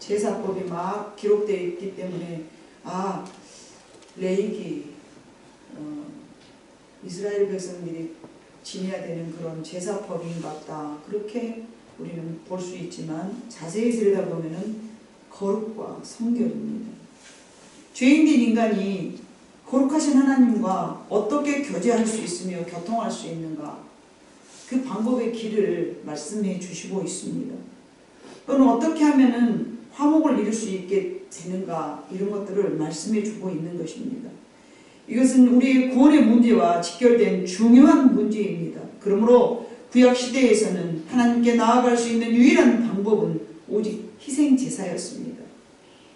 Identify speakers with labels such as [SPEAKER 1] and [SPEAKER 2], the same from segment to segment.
[SPEAKER 1] 제사법이 막 기록되어 있기 때문에 아, 레위기 이스라엘 백성들이 지내야 되는 그런 제사법인 것 같다. 그렇게 우리는 볼 수 있지만 자세히 들여다보면 거룩과 성결입니다. 죄인된 인간이 거룩하신 하나님과 어떻게 교제할 수 있으며 교통할 수 있는가, 그 방법의 길을 말씀해 주시고 있습니다. 또는 어떻게 하면은 화목을 이룰 수 있게 되는가, 이런 것들을 말씀해 주고 있는 것입니다. 이것은 우리의 구원의 문제와 직결된 중요한 문제입니다. 그러므로 구약 시대에서는 하나님께 나아갈 수 있는 유일한 방법은 오직 희생제사였습니다.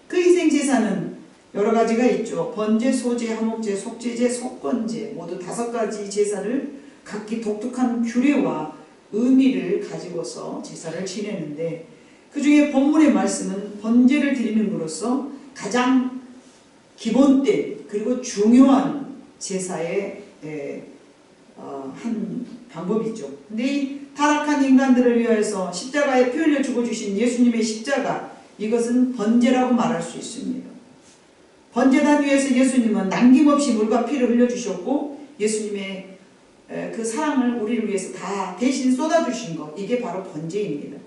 [SPEAKER 1] 그 희생제사는 여러 가지가 있죠. 번제, 소제, 화목제, 속죄제, 속건제, 모두 5가지 제사를 각기 독특한 규례와 의미를 가지고서 제사를 지내는데, 그 중에 본문의 말씀은 번제를 드리는으로써 가장 기본된 그리고 중요한 제사의 한 방법이죠. 근데 이 타락한 인간들을 위하여서 십자가에 피 흘려 죽어주신 예수님의 십자가, 이것은 번제라고 말할 수 있습니다. 번제단 위에서 예수님은 남김없이 물과 피를 흘려주셨고, 예수님의 그 사랑을 우리를 위해서 다 대신 쏟아주신 것, 이게 바로 번제입니다.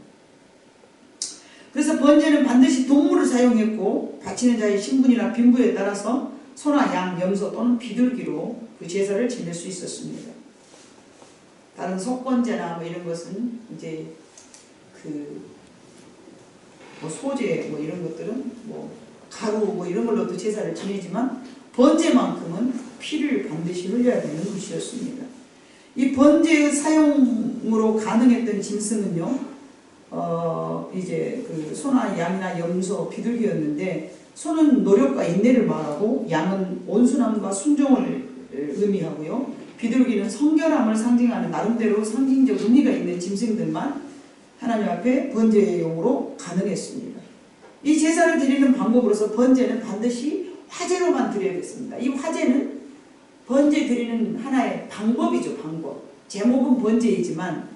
[SPEAKER 1] 그래서 번제는 반드시 동물을 사용했고, 바치는 자의 신분이나 빈부에 따라서 소나 양, 염소 또는 비둘기로 그 제사를 지낼 수 있었습니다. 다른 속건제나 이런 것은 이제 소제 이런 것들은 가루 이런 걸로도 제사를 지내지만, 번제만큼은 피를 반드시 흘려야 되는 것이었습니다. 이 번제의 사용으로 가능했던 짐승은요, 이제 그 소나 양이나 염소, 비둘기였는데, 소는 노력과 인내를 말하고, 양은 온순함과 순종을 의미하고요, 비둘기는 성결함을 상징하는 나름대로 상징적 의미가 있는 짐승들만 하나님 앞에 번제용으로 가능했습니다. 이 제사를 드리는 방법으로서 번제는 반드시 화제로만 드려야겠습니다. 이 화제는 번제 드리는 하나의 방법이죠. 방법. 제목은 번제이지만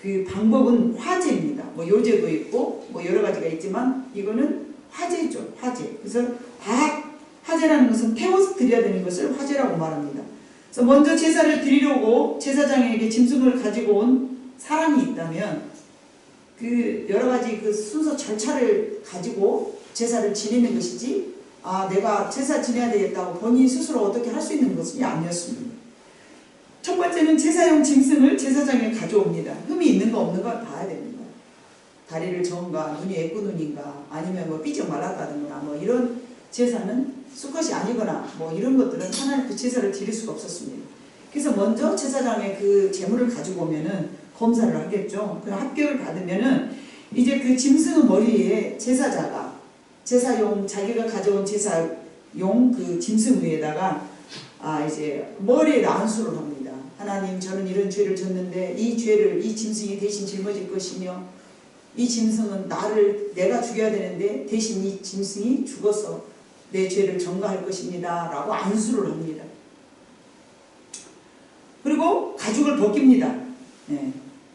[SPEAKER 1] 그 방법은 화제입니다. 요제도 있고 여러 가지가 있지만 이거는 화제죠. 화제. 그래서 다 화제라는 것은 태워서 드려야 되는 것을 화제라고 말합니다. 그래서 먼저 제사를 드리려고 제사장에게 짐승을 가지고 온 사람이 있다면, 그 여러 가지 그 순서 절차를 가지고 제사를 지내는 것이지, 내가 제사 지내야 되겠다고 본인 스스로 어떻게 할 수 있는 것이 아니었습니다. 첫 번째는 제사용 짐승을 제사장에 가져옵니다. 흠이 있는가 없는가 봐야 됩니다. 다리를 저은가, 눈이 애꾸눈인가, 아니면 삐쩍 말랐다든가 이런 제사는 수컷이 아니거나 이런 것들은 하나님 그 제사를 드릴 수가 없었습니다. 그래서 먼저 제사장의 그 제물을 가지고 오면은 검사를 하겠죠. 그 합격을 받으면은 이제 그 짐승의 머리에 제사자가 제사용, 자기가 가져온 제사용 그 짐승 위에다가 이제 머리에다 안수를 합니다. 하나님, 저는 이런 죄를 졌는데 이 죄를 이 짐승이 대신 짊어질 것이며, 이 짐승은 내가 죽여야 되는데 대신 이 짐승이 죽어서 내 죄를 전가할 것입니다 라고 안수를 합니다. 그리고 가죽을 벗깁니다.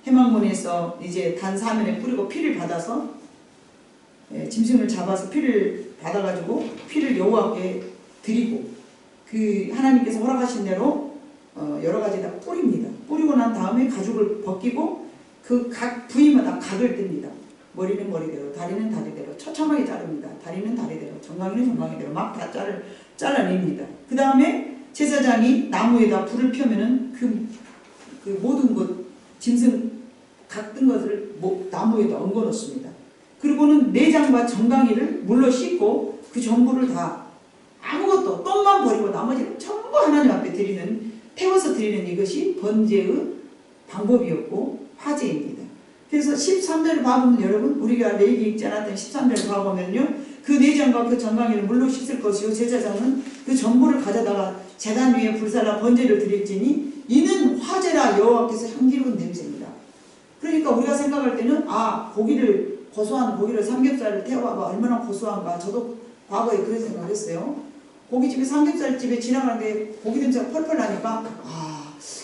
[SPEAKER 1] 해망문에서 이제 단 사면에 뿌리고 피를 받아서, 짐승을 잡아서 피를 받아가지고 피를 여호와께 드리고, 그 하나님께서 허락하신 대로 여러 가지다 뿌립니다. 뿌리고 난 다음에 가죽을 벗기고 그 각 부위마다 각을 뜹니다. 머리는 머리대로, 다리는 다리대로 처참하게 자릅니다. 다리는 다리대로, 정강이는 정강이대로 막 다 잘라냅니다. 그 다음에 제사장이 나무에다 불을 펴면은 그 모든 것, 짐승 각 뜬 것을 나무에다 얹어 놓습니다. 그리고는 내장과 정강이를 물로 씻고 그 전부를 다 아무것도 똥만 버리고 나머지는 전부 하나님 앞에 태워서 드리는 이것이 번제의 방법이었고 화제입니다. 그래서 13절을 봐보면 여러분, 우리가 레위기 읽지 않았던 13절을 봐보면요, 그 내장과 그 정강이를 물로 씻을 것이요, 제사장은 그 전부를 가져다가 제단 위에 불살라 번제를 드릴지니 이는 화제라 여호와께서 향기로운 냄새입니다. 그러니까 우리가 생각할 때는 고소한 고기를 삼겹살을 태워봐 얼마나 고소한가. 저도 과거에 그런 생각을 했어요. 고깃집에 삼겹살집에 지나가는데 고기 냄새가 펄펄 나니까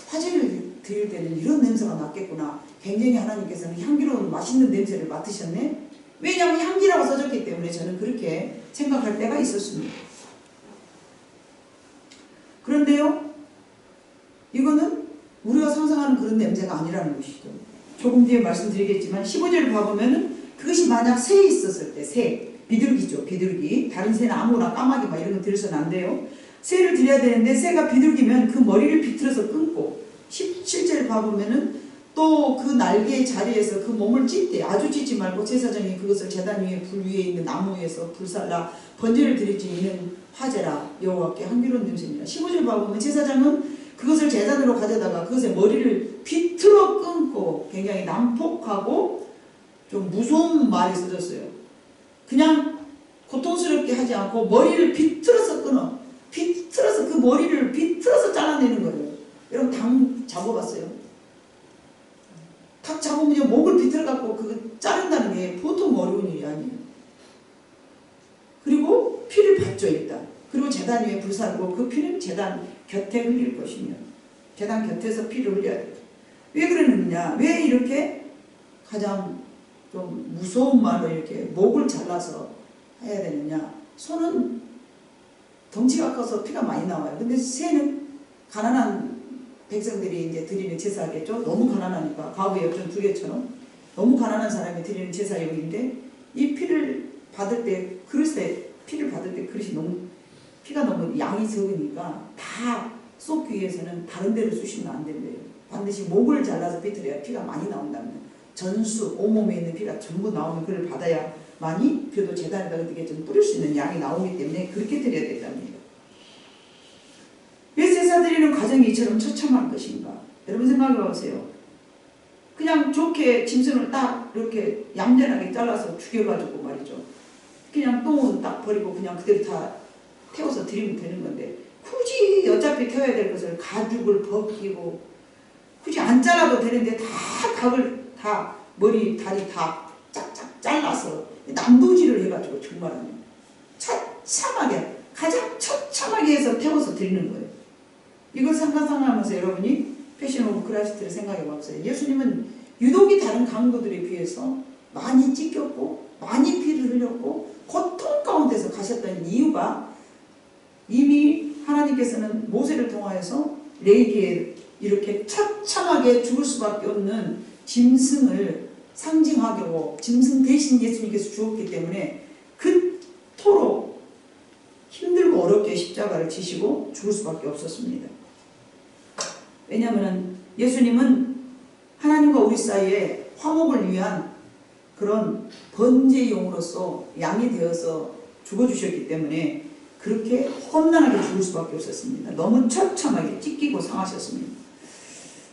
[SPEAKER 1] 화제를 드릴 때는 이런 냄새가 났겠구나. 굉장히 하나님께서는 향기로운 맛있는 냄새를 맡으셨네. 왜냐하면 향기라고 써졌기 때문에 저는 그렇게 생각할 때가 있었습니다. 그런데요, 이거는 우리가 상상하는 그런 냄새가 아니라는 것이죠. 조금 뒤에 말씀드리겠지만 15절을 봐보면은 그것이 만약 새에 있었을 때, 새, 비둘기죠. 비둘기. 다른 새는 아무거나 까마귀 막 이런 거 들여서는 안 돼요. 새를 드려야 되는데 새가 비둘기면 그 머리를 비틀어서 끊고 17절 봐보면은 또 그 날개의 자리에서 그 몸을 찢대. 아주 찢지 말고 제사장이 그것을 제단 위에 불 위에 있는 나무 위에서 불살라 번제를 드리지 이는 화제라 여호와께 향기로운 냄새입니다. 15절 봐보면 제사장은 그것을 제단으로 가져다가 그것의 머리를 비틀어 끊고, 굉장히 난폭하고 좀 무서운 말이 써졌어요. 그냥 고통스럽게 하지 않고 머리를 비틀어서 끊어. 비틀어서 그 머리를 비틀어서 잘라내는 거예요. 여러분 닭 잡아봤어요? 닭 잡으면 목을 비틀어갖고 그거 자른다는 게 보통 어려운 일이 아니에요. 그리고 피를 받죠 일단. 그리고 제단 위에 불사르고 그 피는 제단 곁에 흘릴 것이며, 제단 곁에서 피를 흘려야 돼요. 왜 그러느냐? 왜 이렇게 가장 좀 무서운 말로 이렇게 목을 잘라서 해야 되느냐? 소는 덩치가 커서 피가 많이 나와요. 근데 새는 가난한 백성들이 이제 드리는 제사겠죠. 너무 가난하니까 과거의 역전 두 개처럼 너무 가난한 사람이 드리는 제사용인데, 이 피를 받을 때 그릇에 피를 받을 때 그릇이 너무 피가 너무 양이 적으니까 다 쏟기 위해서는 다른 데로 쑤시면 안 된대요. 반드시 목을 잘라서 비틀어야 피가 많이 나온답니다. 전수 온몸에 있는 피가 전부 나오면 그를 받아야만이 그래도 제단에다 어떻게 좀 뿌릴 수 있는 양이 나오기 때문에 그렇게 드려야 된답니다. 왜 제사 드리는 과정이 이처럼 처참한 것인가? 여러분 생각해 보세요. 그냥 좋게 짐승을 딱 이렇게 얌전하게 잘라서 죽여가지고 말이죠. 그냥 똥은 딱 버리고 그냥 그대로 다 태워서 드리면 되는 건데, 굳이 어차피 태워야 될 것을 가죽을 벗기고 굳이 안 잘라도 되는데 다 각을 다 머리 다리 다 짝짝 잘라서 남부지를 해가지고 정말 처참하게, 가장 처참하게 해서 태워서 드리는 거예요. 이걸 상상하면서 여러분이 패션 오브 크라이스트를 생각해 봤어요. 예수님은 유독이 다른 강도들에 비해서 많이 찢겼고 많이 피를 흘렸고 고통 가운데서 가셨던 이유가, 이미 하나님께서는 모세를 통하여서 레위기에 이렇게 처참하게 죽을 수밖에 없는 짐승을 상징하고 짐승 대신 예수님께서 죽었기 때문에 그토록 힘들고 어렵게 십자가를 지시고 죽을 수밖에 없었습니다. 왜냐하면 예수님은 하나님과 우리 사이에 화목을 위한 그런 번제용으로서 양이 되어서 죽어주셨기 때문에 그렇게 험난하게 죽을 수밖에 없었습니다. 너무 처참하게 찢기고 상하셨습니다.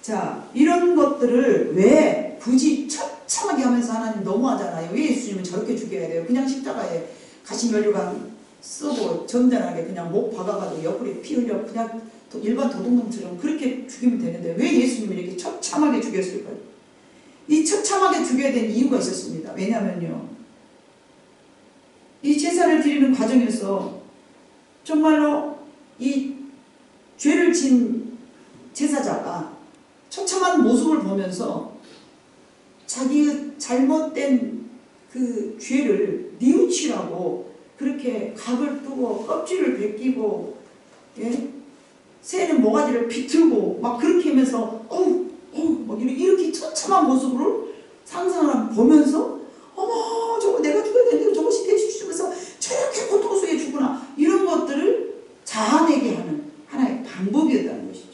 [SPEAKER 1] 자, 이런 것들을 왜 굳이 처참하게 하면서 하나님 너무하잖아요. 왜 예수님은 저렇게 죽여야 돼요? 그냥 십자가에 가시면류관 쓰고 점잖하게 그냥 목 박아가지고 옆구리에 피 흘려 그냥 일반 도둑놈처럼 그렇게 죽이면 되는데 왜 예수님이 이렇게 처참하게 죽였을까요? 이 처참하게 죽여야 된 이유가 있었습니다. 왜냐면요, 이 제사를 드리는 과정에서 정말로 이 죄를 진 제사자가 처참한 모습을 보면서 자기의 잘못된 그 죄를 뉘우치라고 그렇게 각을 뜨고 껍질을 벗기고, 예? 새는 모가지를 비틀고 막 그렇게 하면서 막 이렇게 처참한 모습으로 상상을 보면서 어머 저거 내가 죽어야 되는데 저것이 대주시면서 저렇게 고통 속에 죽구나, 이런 것들을 자아내게 하는 하나의 방법이었다는 것이죠.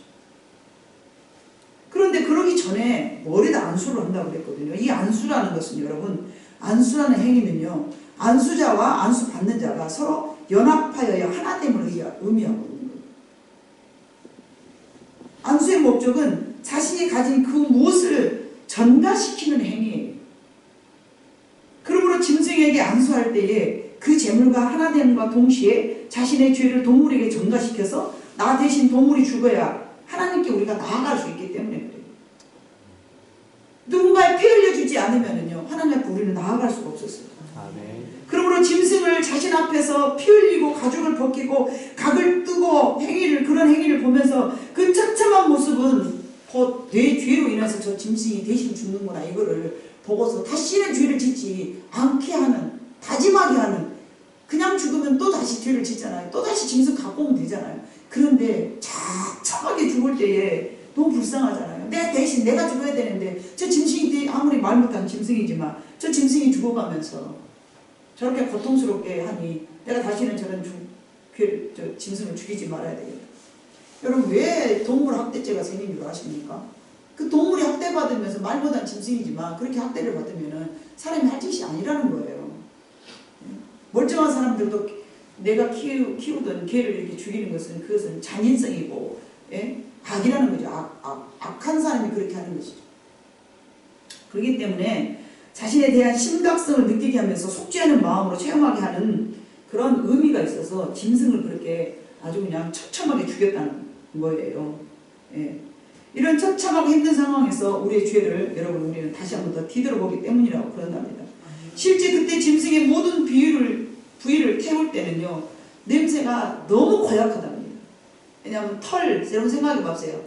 [SPEAKER 1] 그런데 그러기 전에 머리에다 안수를 한다고 그랬거든요. 이 안수라는 것은 여러분, 안수라는 행위는요, 안수자와 안수 받는 자가 서로 연합하여야 하나됨을 의미하거든요. 안수의 목적은 자신이 가진 그 무엇을 전가시키는 행위예요. 그러므로 짐승에게 안수할 때에 그 제물과 하나됨과 동시에 자신의 죄를 동물에게 전가시켜서 나 대신 동물이 죽어야 하나님께 우리가 나아갈 수 있기 때문에 그래요. 누군가에 피 흘려주지 않으면요, 하나님 앞에 우리는 나아갈 수가 없었어요.
[SPEAKER 2] 아멘.
[SPEAKER 1] 그러므로 짐승을 자신 앞에서 피 흘리고 가죽을 벗기고 각을 뜨고 그런 행위를 보면서 그 처참한 모습은 곧 내 죄로 인해서 저 짐승이 대신 죽는구나, 이거를 보고서 다시는 죄를 짓지 않게 하는, 다짐하게 하는, 그냥 죽으면 또 다시 죄를 짓잖아요. 또 다시 짐승 갖고 오면 되잖아요. 그런데 처참하게 죽을 때에 너무 불쌍하잖아요. 대신 내가 죽어야 되는데 저 짐승이 아무리 말 못한 짐승이지만 저 짐승이 죽어가면서 저렇게 고통스럽게 하니 내가 다시는 저런 짐승을 죽이지 말아야 되겠다. 여러분, 왜 동물 학대죄가 생긴 줄 아십니까? 그 동물이 학대받으면서 말 못한 짐승이지만 그렇게 학대를 받으면 사람이 할 짓이 아니라는 거예요. 멀쩡한 사람들도 내가 키우던 개를 이렇게 죽이는 것은 그것은 잔인성이고, 예? 악이라는 거죠. 악한 사람이 그렇게 하는 것이죠. 그렇기 때문에 자신에 대한 심각성을 느끼게 하면서 속죄하는 마음으로 체험하게 하는 그런 의미가 있어서 짐승을 그렇게 아주 그냥 처참하게 죽였다는 거예요. 예. 이런 처참하고 힘든 상황에서 우리의 죄를 여러분 우리는 다시 한번 더 뒤돌아보기 때문이라고 그런답니다. 실제 그때 짐승의 모든 부위를 태울 때는요, 냄새가 너무 고약하답니다. 왜냐하면 여러분 생각해 보세요.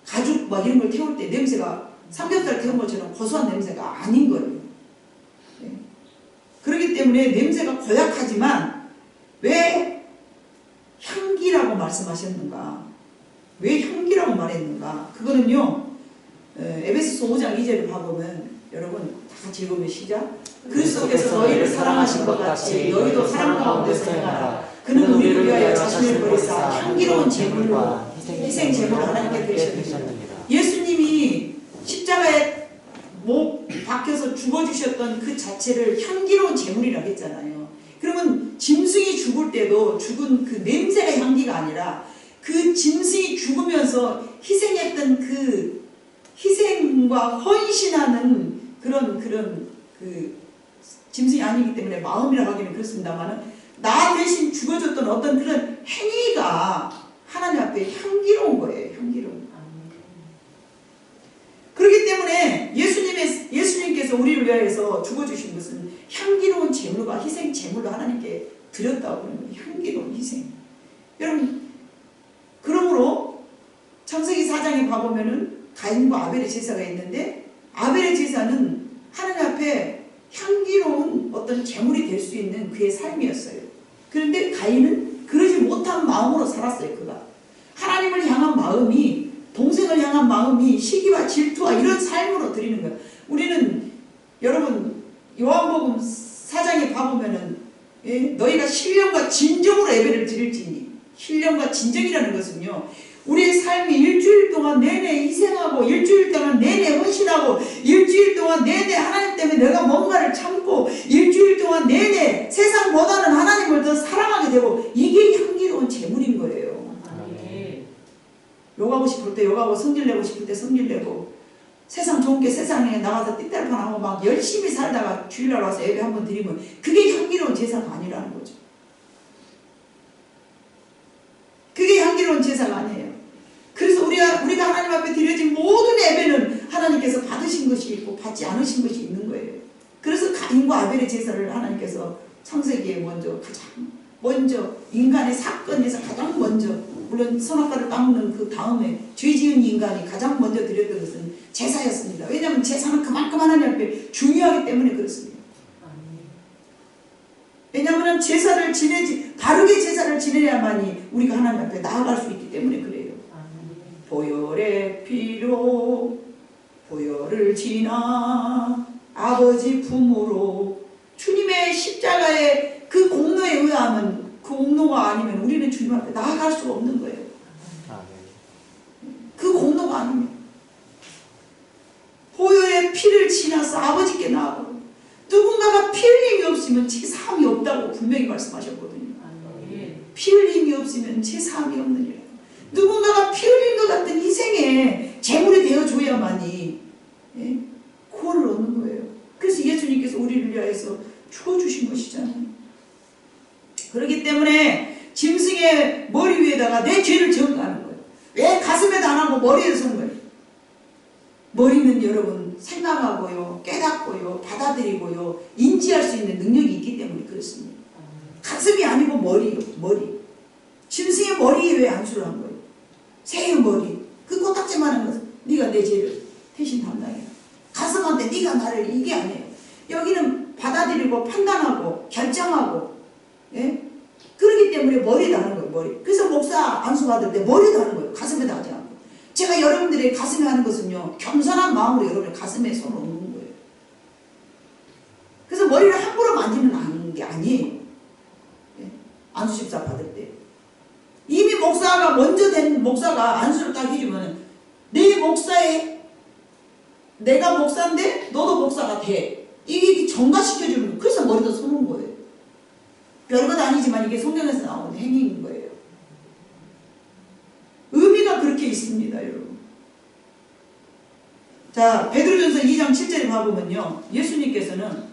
[SPEAKER 1] 가죽 막 이런 걸 태울 때 냄새가 삼겹살 태운 것처럼 고소한 냄새가 아닌 거예요. 네. 그렇기 때문에 냄새가 고약하지만 왜 향기라고 말씀하셨는가? 왜 향기라고 말했는가? 그거는요, 에베소서 5장 2절을 봐보면 여러분 다 같이 읽으면 시작. 그리스도께서 너희를 사랑하신 것 같이 너희도 사랑 가운데서 행하라. 그는 우리를 위하여 자신을 버리사 향기로운 제물로 희생 제물로 하나님께 드리셨느니라. 예수님이 십자가에 못 박혀서 죽어주셨던 그 자체를 향기로운 제물이라고 했잖아요. 그러면 짐승이 죽을 때도 죽은 그 냄새가 향기가 아니라 그 짐승이 죽으면서 희생했던 그 희생과 헌신하는 그런 그 짐승이 아니기 때문에 마음이라고 하기는 그렇습니다만은 나 대신 죽어줬던 어떤 그런 행위가 하나님 앞에 향기로운 거예요. 향기로운. 그렇기 때문에 예수님께서 우리를 위하여서 죽어주신 것은 향기로운 제물과 희생 제물로 하나님께 드렸다고 하는 거예요. 향기로운 희생. 여러분, 그러므로 창세기 4장에 가보면은 가인과 아벨의 제사가 있는데 아벨의 제사는 하나님 앞에 향기로운 어떤 제물이 될 수 있는 그의 삶이었어요. 그런데 가인은 그러지 못한 마음으로 살았어요. 그가 하나님을 향한 마음이, 동생을 향한 마음이 시기와 질투와 이런 삶으로 드리는 거예요. 우리는 여러분 요한복음 4장에 가보면은 너희가 신령과 진정으로 예배를 드릴지니, 신령과 진정이라는 것은요, 우리의 삶이 일주일 동안 내내 희생하고 일주일 동안 내내 헌신하고 일주일 동안 내내 하나님 때문에 내가 뭔가를 참고 일주일 동안 내내 세상보다는 하나님을 더 사랑하게 되고, 이게 향기로운 제물인 거예요. 욕하고 싶을 때 욕하고 성질내고 싶을 때 성질내고 세상 좋은 게 세상에 나가서 띠딸판하고 막 열심히 살다가 주일날 와서 예배 한번 드리면 그게 향기로운 제사가 아니라는 거죠. 그게 향기로운 제사가 아니에요. 그래서 우리가 하나님 앞에 드려진 모든 예배는 하나님께서 받으신 것이 있고 받지 않으신 것이 있는 거예요. 그래서 가인과 아벨의 제사를 하나님께서 창세기에 가장 먼저 인간의 사건에서 가장 먼저, 물론 선악과를 따먹는 그 다음에 죄 지은 인간이 가장 먼저 드렸던 것은 제사였습니다. 왜냐하면 제사는 그만큼 하나님 앞에 중요하기 때문에 그렇습니다. 왜냐하면 바르게 제사를 지내야만이 우리가 하나님 앞에 나아갈 수 있기 때문에 그래요. 보혈의 피로 보혈을 지나 아버지 품으로, 주님의 십자가의 그 공로에 의하면, 그 공로가 아니면 우리는 주님 앞에 나아갈 수가 없는 거예요. 그 공로가 아니면 보혈의 피를 지나서 아버지께 나아가고, 누군가가 피 흘림이 없으면 제사함이 없다고 분명히 말씀하셨거든요. 피 흘림이 없으면 제사함이 없느니라. 누군가가 피 흘린 것 같은 희생에 제물이 되어줘야만이 구원을 얻는 거예요. 그래서 예수님께서 우리를 위하여서 죽어주신 것이잖아요. 그렇기 때문에 짐승의 머리 위에다가 내 죄를 전가하는 거예요. 왜 가슴에도 안 하고 머리에 선 거예요? 머리는 여러분 생각하고요, 깨닫고요, 받아들이고요, 인지할 수 있는 능력이 있기 때문에 그렇습니다. 가슴이 아니고 머리요, 머리. 짐승의 머리에 왜 안수를 한 거예요? 새의 머리, 그 코딱지만한 것은 네가 내 죄를 대신 담당해라. 가슴 백성한테 네가 나를 이게 아니에요. 여기는 받아들이고 판단하고 결정하고 예? 그렇기 때문에 머리에다 하는 거예요. 머리. 그래서 목사 안수 받을 때 머리에다 하는 거예요. 가슴에다 하지 않고. 제가 여러분들의 가슴에 하는 것은요. 겸손한 마음으로 여러분의 가슴에 손을 얹는 거예요. 그래서 머리를 함부로 만지는 게 아니에요. 예? 안수 집사 받을 때. 이미 목사가 먼저 된 목사가 안수를 딱 해주면 내 목사에 내가 목사인데 너도 목사가 돼. 이게 전가시켜주는 거예요. 그래서 머리도 서는 거예요. 별것 아니지만 이게 성경에서 나오는 행위인 거예요. 의미가 그렇게 있습니다, 여러분. 자, 베드로전서 2장 7절에 봐보면요. 예수님께서는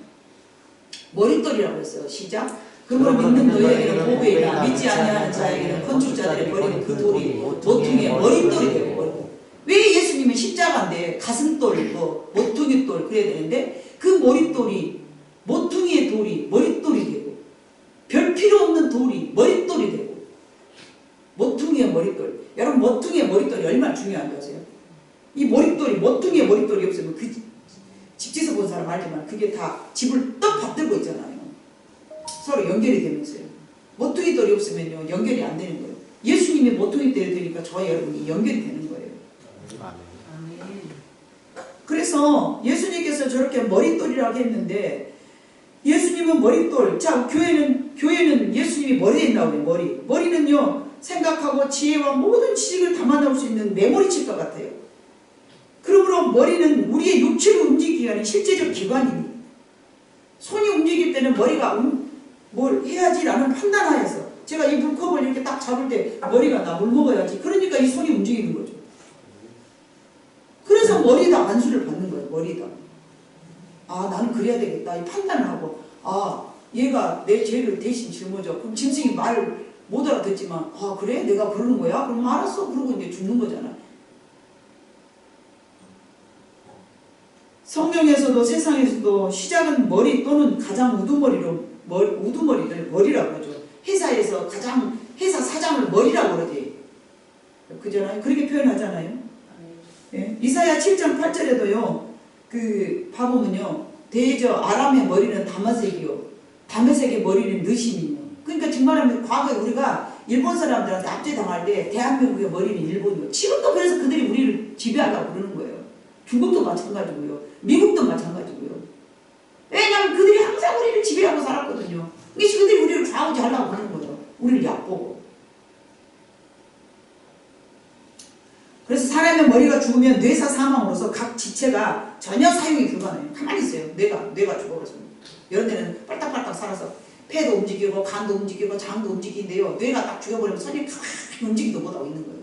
[SPEAKER 1] 머릿돌이라고 했어요. 시작. 그러므로 믿는 너희에게는 보배이라 믿지 아니하는 자에게는 건축자들의 버린 그 돌이 모퉁이의 머릿돌이 되고 버리고. 왜 예수님은 십자가인데 가슴돌, 모퉁이 돌 그래야 되는데 그 머릿돌이 모퉁이의 돌이 머릿돌이 되고 별 필요 없는 돌이 머릿돌이 되고 모퉁이의 머릿돌. 여러분 모퉁이의 머릿돌이 얼마나 중요한지 아세요? 이 머릿돌이 모퉁이의 머릿돌이 없으면 그 집지서 본 사람 알지만 그게 다 집을 떡 받들고 있잖아요. 서로 연결이 되면서요. 모퉁이 돌이 없으면요 연결이 안 되는 거예요. 예수님이 모퉁이 돌이 되니까 저와 여러분이 연결이 되는 거예요. 그래서 예수님께서 저렇게 머릿돌이라고 했는데 예수님은 머릿돌. 자, 교회는 예수님이 머리에 있나요? 머리는요 생각하고 지혜와 모든 지식을 담아놓을 수 있는 메모리칠 것 같아요. 그러므로 머리는 우리의 육체를 움직이게 하는 실제적 기관입니다. 손이 움직일 때는 머리가 뭘 해야지라는 판단하에서 제가 이 물컵을 이렇게 딱 잡을 때 머리가 나 물 먹어야지. 그러니까 이 손이 움직이는 거죠. 그래서 머리다 안수를 받는 거예요. 머리다. 아, 나는 그래야 되겠다. 이 판단을 하고 아, 얘가 내 죄를 대신 짊어져. 그럼 짐승이 말을 못 알아듣지만 아, 그래? 내가 그러는 거야? 그럼 알았어. 그러고 이제 죽는 거잖아. 성경에서도 세상에서도 시작은 머리 또는 가장 우두머리를 머리라고 그러죠. 회사에서 가장 회사 사장을 머리라고 그러지. 그잖아요. 그렇게 표현하잖아요. 예? 이사야 7장 8절에도요. 그 봐보면요. 대저 아람의 머리는 다메섹이요. 다메섹의 머리는 느심이요. 그러니까 정말하면 과거에 우리가 일본 사람들한테 압제당할 때 대한민국의 머리는 일본이요. 지금도 그래서 그들이 우리를 지배하려고 그러는 거예요. 중국도 마찬가지고요. 미국도 마찬가지고요. 왜냐하면 그들이 항상 우리를 지배하고 살았거든요. 그래서 그들이 우리를 좌우지하려고 하는 거예요. 우리를 얕보고. 그래서 사람의 머리가 죽으면 뇌사 사망으로서 각 지체가 전혀 사용이 불가능해요. 가만히 있어요. 뇌가 죽어버려서. 이런 데는 빨딱빨딱 살아서 폐도 움직이고 간도 움직이고 장도 움직이는데요. 뇌가 딱 죽여버리면 손이 가만히 움직이도 못하고 있는 거예요.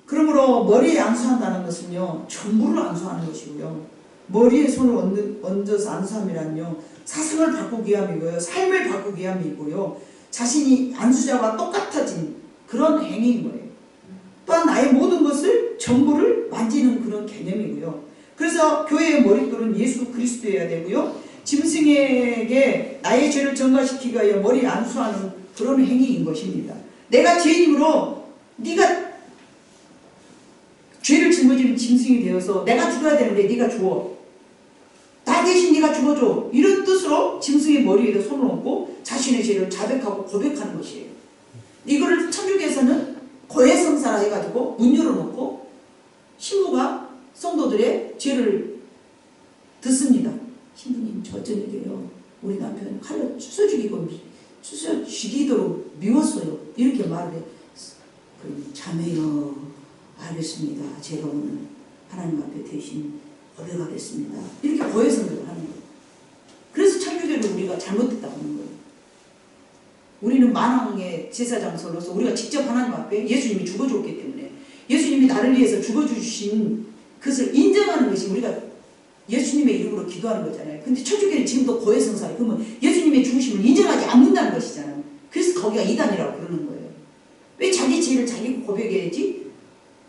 [SPEAKER 1] 그러므로 머리에 안수한다는 것은요. 전부를 안수하는 것이고요. 머리에 손을 얹어서 안수함이란요. 사상을 바꾸기 위함이고요. 삶을 바꾸기 위함이고요. 자신이 안수자와 똑같아진 그런 행위인 거예요. 또한 나의 모든 것을 전부를 만지는 그런 개념이고요. 그래서 교회의 머릿돌은 예수 그리스도여야 되고요. 짐승에게 나의 죄를 전가시키기 위하여 머리에 안수하는 그런 행위인 것입니다. 내가 죄인으로 네가 죄를 짊어지는 짐승이 되어서 내가 죽어야 되는데 네가 죽어. 나 대신 네가 죽어줘. 이런 뜻으로 짐승의 머리에다 손을 얹고 자신의 죄를 자백하고 고백하는 것이에요. 이거를 천주교에서는 고해성사라 해가지고 문 열어놓고 신부가 성도들의 죄를 듣습니다. 신부님 저 저녁에요. 우리 남편 칼로 쑤셔 죽이도록 미웠어요. 이렇게 말을 해. 그럼 자매요. 알겠습니다. 제가 오늘 하나님 앞에 대신 고백하겠습니다. 이렇게 고해성사를 하는 거예요. 그래서 천주교를 우리가 잘못했다고 하는 거예요. 우리는 만왕의 제사장으로서 우리가 직접 하나님 앞에 예수님이 죽어줬기 때문에 예수님이 나를 위해서 죽어주신 그것을 인정하는 것이 우리가 예수님의 이름으로 기도하는 거잖아요. 근데 천주교는 지금도 고해성사예요. 그러면 예수님의 죽으심을 인정하지 않는다는 것이잖아요. 그래서 거기가 이단이라고 그러는 거예요. 왜 자기 죄를 자기가 고백해야지?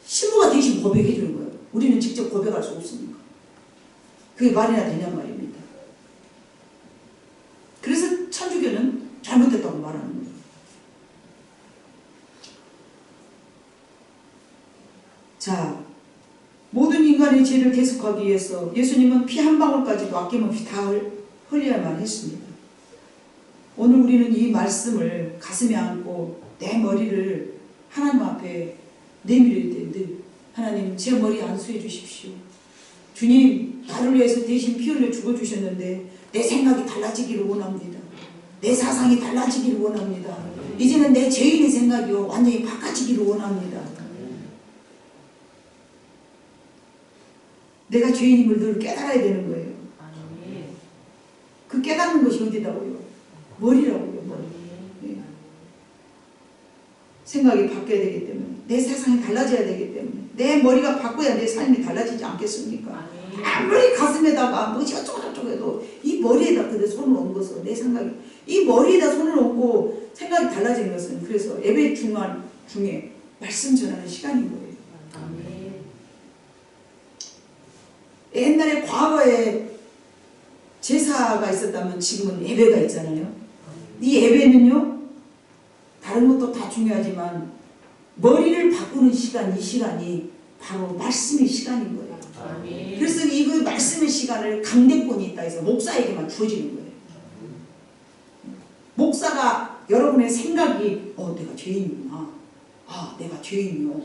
[SPEAKER 1] 신부가 대신 고백해 주는 거예요. 우리는 직접 고백할 수 없으니까. 그게 말이나 되냐 말입니다. 그래서 천주교는 잘못됐다고 말하는 거예요. 자, 모든 인간의 죄를 계속하기 위해서 예수님은 피 한 방울까지도 아낌없이 다 흘려야만 했습니다. 오늘 우리는 이 말씀을 가슴에 안고 내 머리를 하나님 앞에 내밀어야 돼. 늘 하나님, 제 머리 안수해 주십시오. 주님, 나를 위해서 대신 피 흘려 죽어주셨는데 내 생각이 달라지기를 원합니다. 내 사상이 달라지기를 원합니다. 이제는 내 죄인의 생각이요 완전히 바꿔지기를 원합니다. 내가 죄인임을 늘 깨달아야 되는 거예요. 그 깨닫는 것이 어디다고요? 머리라고요. 머리. 네. 생각이 바뀌어야 되기 때문에, 내 세상이 달라져야 되기 때문에, 내 머리가 바꿔야 내 삶이 달라지지 않겠습니까? 아무리 가슴에다가 뭐 어쩌고저쩌고 해도 이 머리에다 그대 손을 얹어서 내 생각이, 이 머리에다 손을 얹고 생각이 달라진 것은, 그래서 예배 중에 말씀 전하는 시간인 거예요. 옛날에 과거에 제사가 있었다면 지금은 예배가 있잖아요. 이 예배는요, 다른 것도 다 중요하지만 머리를 바꾸는 시간, 이 시간이 바로 말씀의 시간인 거예요. 그래서 이 말씀의 시간을 강대권이 있다 해서 목사에게만 주어지는 거예요. 목사가 여러분의 생각이 내가 죄인이구나. 내가 죄인이요.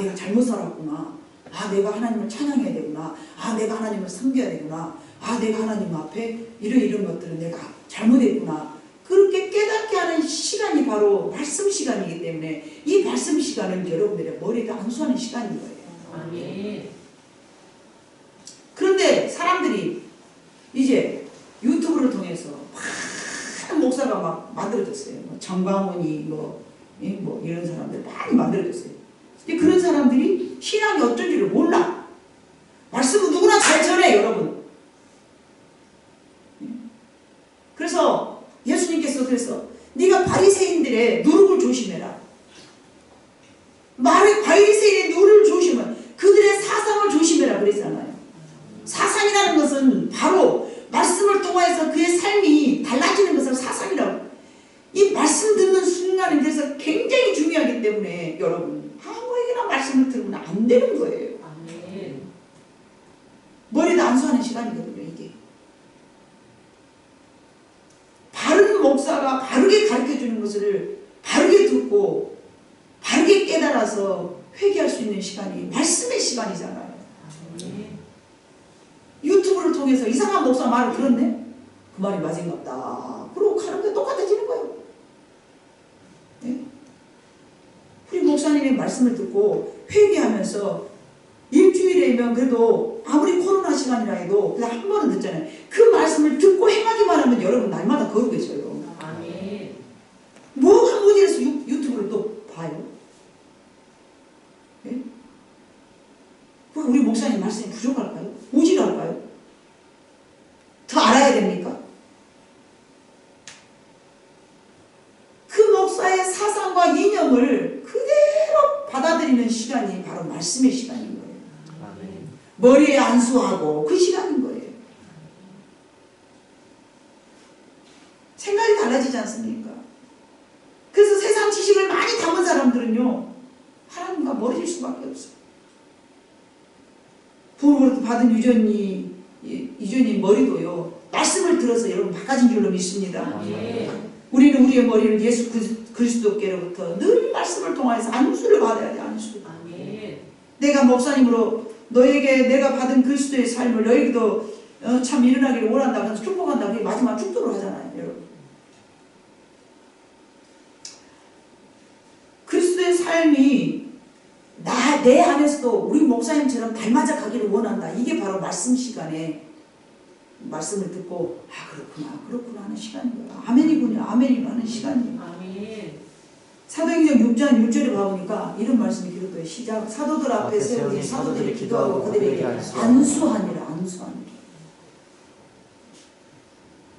[SPEAKER 1] 내가 잘못 살았구나. 내가 하나님을 찬양해야 되구나. 내가 하나님을 섬겨야 되구나. 내가 하나님 앞에 이런 것들은 내가 잘못했구나. 그렇게 깨닫게 하는 시간이 바로 말씀 시간이기 때문에 이 말씀 시간은 여러분들의 머리에 안수하는 시간인 거예요. 아멘. 그런데 사람들이 이제 유튜브를 통해서 많은 목사가 막 만들어졌어요. 정광훈이 이런 사람들 많이 만들어졌어요. 근데 그런 사람들이 신앙이 어쩐지를 몰라. 말씀은 누구나 잘 전해, 여러분. 그래서 예수님께서 네가 바리새인들의 누룩을 조심해라. 바리새인의 누룩을 조심해. 그들의 사상을 조심해라 그랬잖아요. 사상이라는 것은 바로 말씀을 통해서 그의 삶이 달라지는 것을 사상이라고. 이 말씀 듣는 순간에 대해서 굉장히 중요하기 때문에 여러분, 아무에게나 말씀을 들으면 안 되는 거예요. 아멘. 머리도 안수하는 시간이거든요, 이게. 바른 목사가 바르게 가르쳐주는 것을 바르게 듣고 바르게 깨달아서 회개할 수 있는 시간이 말씀의 시간이잖아요. 유튜브를 통해서 이상한 목사 말을 들었네? 그 말이 맞은갑다. 그러고 가는 게 똑같아지는 거예요. 네? 우리 목사님의 말씀을 듣고 회개하면서 일주일이면 그래도 아무리 코로나 시간이라 해도 그냥 한 번은 듣잖아요. 그 말씀을 듣고 행하기만 하면 여러분 날마다 거룩해져요. 아멘. 뭐가 문제라서 유튜브를 또 봐요? 네? 우리 목사님 말씀이 부족할까요? 오지할까요? 더 알아야 됩니까? 그 목사의 사상과 이념을 그대로 받아들이는 시간이 바로 말씀의 시간인 거예요. 아멘. 머리에 안수하고 그 시간인 거예요. 생각이 달라지지 않습니까? 그래서 세상 지식을 많이 담은 사람들은요, 하나님과 멀어질 수밖에 없어요. 부모로부터 받은 유전이 머리도요, 말씀을 들어서 여러분 바꿔진 줄로 믿습니다. 우리는 우리의 머리를 예수 그리스도께로부터 늘 말씀을 통해서 안수를 받아야 돼. 안수. 내가 목사님으로 너에게 내가 받은 그리스도의 삶을 너에게도 참 일어나기를 원한다. 그래서 축복한다. 그게 마지막 축도를 하잖아요, 여러분. 그리스도의 삶이 내 안에서도 우리 목사님처럼 닮아져 가기를 원한다. 이게 바로 말씀 시간에 말씀을 듣고 그렇구나 하는 시간인 거야. 아멘이군요. 아멘이군요 하는 시간이에요. 아멘. 사도행전 6장 6절에 가보니까 이런 말씀이 기록돼요. 시작. 사도들 앞에 세우니 사도들이 기도하고 그들에게 안수하니라. 안수하니라.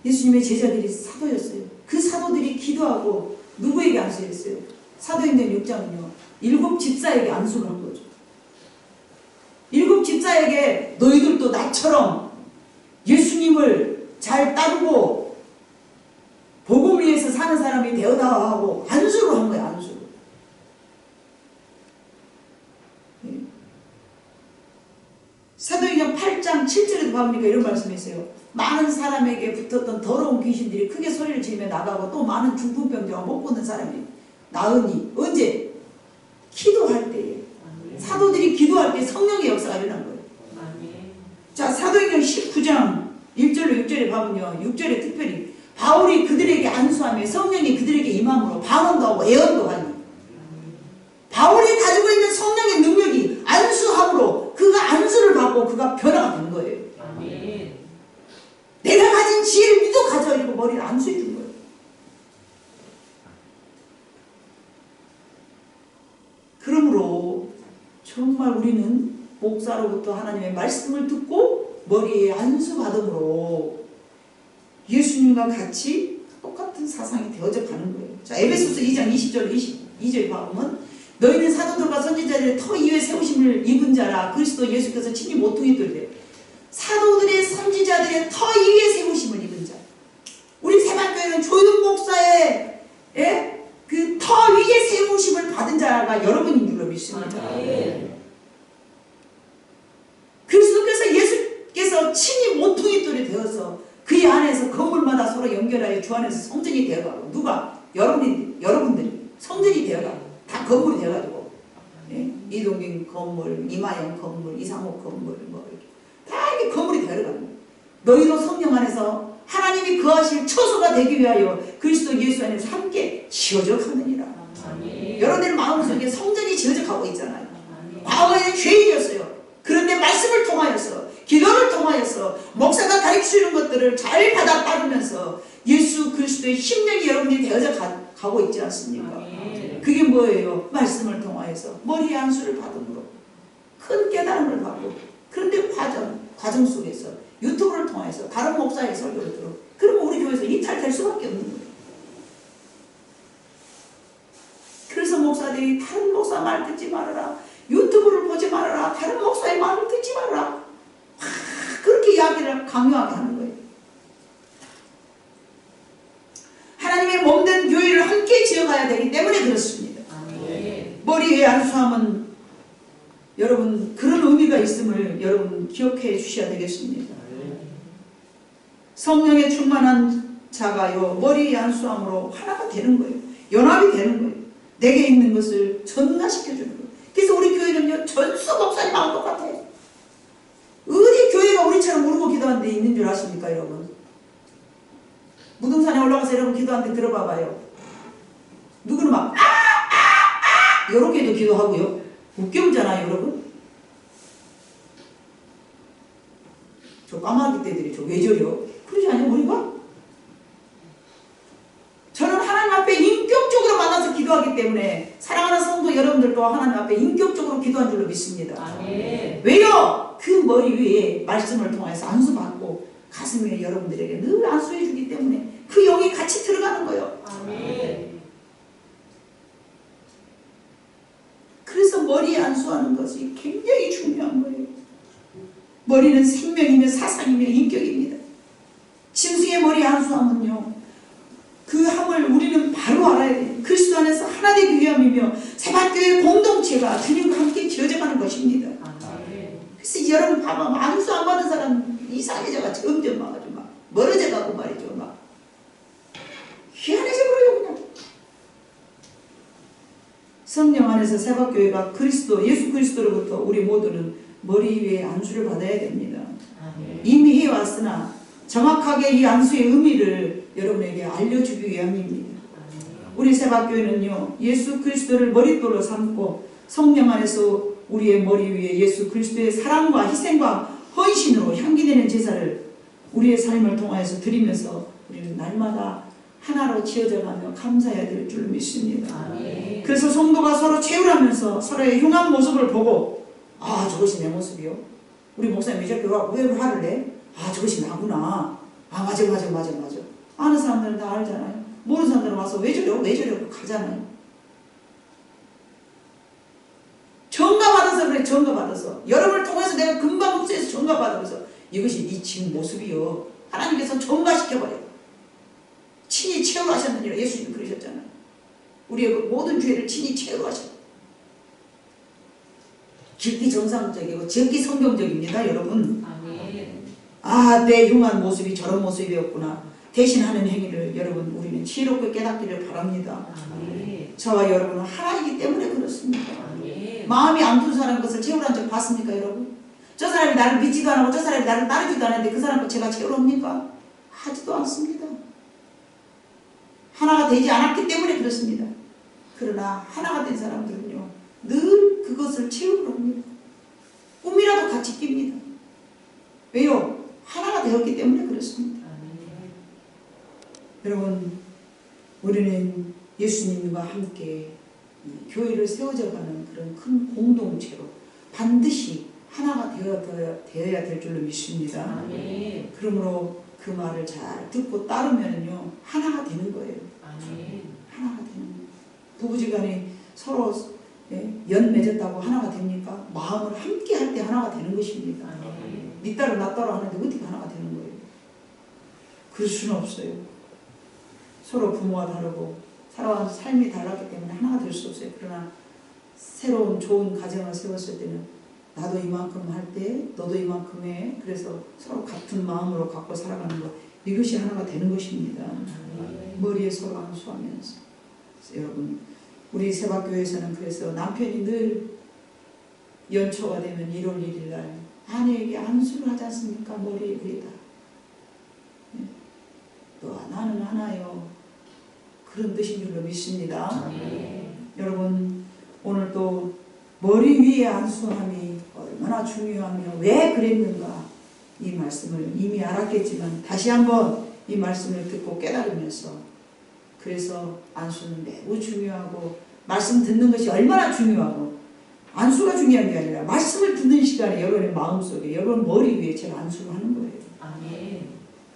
[SPEAKER 1] 예수님의 제자들이 사도였어요. 그 사도들이 기도하고 누구에게 안수했어요? 사도행전 6장은요. 7 집사에게 안수를 한 거죠. 7 집사에게 너희들도 나처럼 예수님을 잘 따르고 복음을 위해서 사는 사람이 되어다 하고 안수를 한 거예요. 안수를. 4장 7절에도 보니까 이런 말씀이 있어요. 많은 사람에게 붙었던 더러운 귀신들이 크게 소리를 지르며 나가고 또 많은 중풍병자와 못 걷는 사람이 나으니 언제? 기도할 때에. 사도들이 기도할 때 성령의 역사가 일어난 거예요. 자, 사도행전 19장 1절로 6절에 보면요, 6절에 특별히 바울이 그들에게 안수하며 성령이 그들에게 임함으로 방언도 하고 예언도 하니, 바울이 가지고 있는 성령의 능력이 안수함으로 그가 안수를 받고 그가 변화가 된 거예요. 내가 가진 지혜를 믿어 가져, 이러고 머리를 안수해 준 거예요. 그러므로 정말 우리는 목사로부터 하나님의 말씀을 듣고 머리에 안수 받음으로 예수님과 같이 똑같은 사상이 되어져 가는 거예요. 자, 에베소서 2장 20절 22절 보면 너희는 사도들과 선지자들의 터 위에 세우심을 입은 자라. 그리스도 예수께서 친히 모퉁이 돌되 사도들의 선지자들의 터 위에 세우심을 입은 자. 우리 세반교회는 조윤 목사의 그 터 위에 세우심을 받은 자가 여러분인 줄로 믿습니다. 그리스도께서 예수께서 친히 모퉁이 돌이 되어서 그의 안에서 건물마다 서로 연결하여 주 안에서 성전이 되어가고, 누가? 여러분들이 성전이 되어가고 다 건물이 되어가지고, 이동경 건물, 이마영 건물, 이상옥 건물, 뭐 이렇게 다 이렇게 건물이 되어가는 거예요. 너희도 성령 안에서 하나님이 거하실 처소가 되기 위하여 그리스도 예수 안에서 함께 지어져 가느니라. 여러분들 마음속에 성전이 지어져 가고 있잖아요. 과거에는 죄인이었어요. 그런데 말씀을 통하여서, 기도를 통하여서, 목사가 가르쳐주는 것들을 잘 받아 따르면서 예수 그리스도의 심령이 여러분이 되어져 가고 있지 않습니까? 그게 뭐예요? 말씀을 통하여서 머리의 안수를 받음으로 큰 깨달음을 받고, 그런데 과정 속에서 유튜브를 통해서 다른 목사의 설교를 들어, 그러면 우리 교회에서 이탈될 수밖에 없는 거예요. 그래서 목사들이 다른 목사 말 듣지 말아라, 유튜브를 보지 말아라, 다른 목사의 말을 듣지 말아라, 그렇게 이야기를 강요하게 하는 거예요. 하나님의 몸된 교회를 함께 지어가야 되기 때문에 그렇습니다. 머리에 안수함은 여러분 그런 의미가 있음을 여러분 기억해 주셔야 되겠습니다. 성령에 충만한 자가요, 머리에 안수함으로 하나가 되는 거예요. 연합이 되는 거예요. 내게 있는 것을 전가시켜주는 거예요. 그래서 우리 교회는요, 전수 목사님하고 똑같아요. 어디 교회가 우리처럼 울고 기도하는 데 있는 줄 아십니까, 여러분? 무등산에 올라가서 여러분 기도하는 데 들어봐봐요. 누구는 막 이렇게도 기도하고요. 웃겨오잖아요, 여러분. 저 까마귀 떼들이 저 왜 저려? 그러지 않아요, 우리가? 저는 하나님 앞에 인격적으로 만나서 기도하기 때문에 사랑하는 성도 여러분들도 하나님 앞에 인격적으로 기도한 줄로 믿습니다. 아멘. 왜요? 그 머리 위에 말씀을 통해서 안수받고 가슴 위에 여러분들에게 늘 안수해 주기 때문에 그 영이 같이 들어가는 거예요. 아멘. 그래서 머리에 안수하는 것이 굉장히 중요한 거예요. 머리는 생명이며 사상이며 인격입니다. 짐승의 머리에 안수하면요, 그 함을 우리는 바로 알아야 돼요. 그리스도 안에서 하나 되기 위함이며 세반교회 공동체가 주님과 함께 지어져가는 것입니다. 그래서 여러분 봐봐, 안수 안 받은 사람 이상해져가 점점 막 멀어져가고 말이죠. 막 희한해져 버려요 그냥. 성령 안에서 세반교회가 그리스도, 예수 그리스도로부터 우리 모두는 머리 위에 안수를 받아야 됩니다. 이미 해왔으나 정확하게 이 안수의 의미를 여러분에게 알려주기 위함입니다. 우리 세반교회는요, 예수 그리스도를 머릿돌로 삼고 성령 안에서 우리의 머리 위에 예수 그리스도의 사랑과 희생과 헌신으로 향기되는 제사를 우리의 삶을 통하여서 드리면서 우리는 날마다 하나로 지어져가며 감사해야 될 줄 믿습니다. 그래서 성도가 서로 채울하면서 서로의 흉한 모습을 보고, 아, 저것이 내 모습이요? 우리 목사님 왜 저렇게 왜 화를 내? 아, 저것이 나구나. 아, 맞아. 아는 사람들은 다 알잖아요. 모르는 사람들은 와서 왜 저래? 가잖아요. 정가받아서 그래, 정가받아서. 여러분을 통해서 내가 금방 흡수해서 정가받으면서 이것이 네 지금 모습이요. 하나님께서 정가시켜버려요. 친히 채워가셨느니라 예수님 그러셨잖아요. 우리의 그 모든 죄를 친히 채워가셨어요. 깊이 정상적이고 적기 성경적입니다, 여러분. 아멘. 내 흉한 모습이 저런 모습이었구나. 대신하는 행위를 여러분 우리는 지혜롭게 깨닫기를 바랍니다. 저와 여러분은 하나이기 때문에 그렇습니다. 마음이 안 둔 사람 것을 채우라는 적 봤습니까 여러분? 저 사람이 나를 믿지도 않고 저 사람이 나를 따르지도 않았는데 그 사람 거 제가 채우랍니까? 하지도 않습니다. 하나가 되지 않았기 때문에 그렇습니다. 그러나 하나가 된 사람들은요 늘 그것을 채우려 합니다. 꿈이라도 같이 낍니다. 왜요? 하나가 되었기 때문에 그렇습니다. 여러분 우리는 예수님과 함께 교회를 세워져가는 그런 큰 공동체로 반드시 하나가 되어야 될 줄로 믿습니다. 그러므로 그 말을 잘 듣고 따르면요 하나가 되는 거예요. 하나가 되는 거예요. 부부지간에 서로 연 맺었다고 하나가 됩니까? 마음을 함께 할 때 하나가 되는 것입니다. 네 따로 나 따로 하는데 어떻게 하나가 되는 거예요? 그럴 수는 없어요. 서로 부모가 다르고 살아온 삶이 달랐기 때문에 하나가 될 수 없어요. 그러나 새로운 좋은 가정을 세웠을 때는 나도 이만큼 할 때 너도 이만큼 해. 그래서 서로 같은 마음으로 갖고 살아가는 것, 이것이 하나가 되는 것입니다. 머리에 서로 안수하면서. 여러분 우리 세박교회에서는 그래서 남편이 늘 연초가 되면 1월 1일 날 아내에게 안수를 하지 않습니까? 머리 위에다. 너와 나는 하나요. 그런 뜻인 줄로 믿습니다. 여러분 오늘 또 머리 위에 안수함이 얼마나 중요하며 왜 그랬는가 이 말씀을 이미 알았겠지만 다시 한번 이 말씀을 듣고 깨달으면서 그래서 안수는 매우 중요하고 말씀 듣는 것이 얼마나 중요하고 안수가 중요한 게 아니라 말씀을 듣는 시간에 여러분의 마음속에 여러분 머리 위에 제가 안수를 하는 거예요.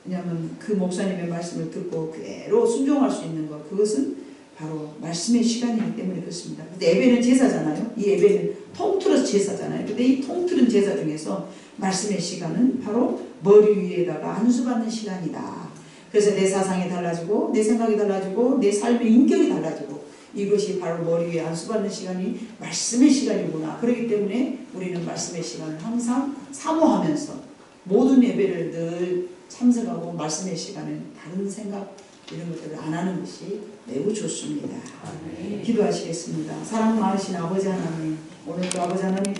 [SPEAKER 1] 왜냐하면 그 목사님의 말씀을 듣고 그대로 순종할 수 있는 것 그것은 바로 말씀의 시간이기 때문에 그렇습니다. 근데 예배는 제사잖아요. 이 예배는 통틀어서 제사잖아요. 근데 이 통틀은 제사 중에서 말씀의 시간은 바로 머리 위에다가 안수받는 시간이다. 그래서 내 사상이 달라지고 내 생각이 달라지고 내 삶의 인격이 달라지고 이것이 바로 머리 위에 안수받는 시간이 말씀의 시간이구나. 그렇기 때문에 우리는 말씀의 시간을 항상 사모하면서 모든 예배를 늘 참석하고 말씀의 시간은 다른 생각 이런 것들을 안 하는 것이 매우 좋습니다. 기도하시겠습니다. 사랑 많으신 아버지 하나님 오늘도 아버지 하나님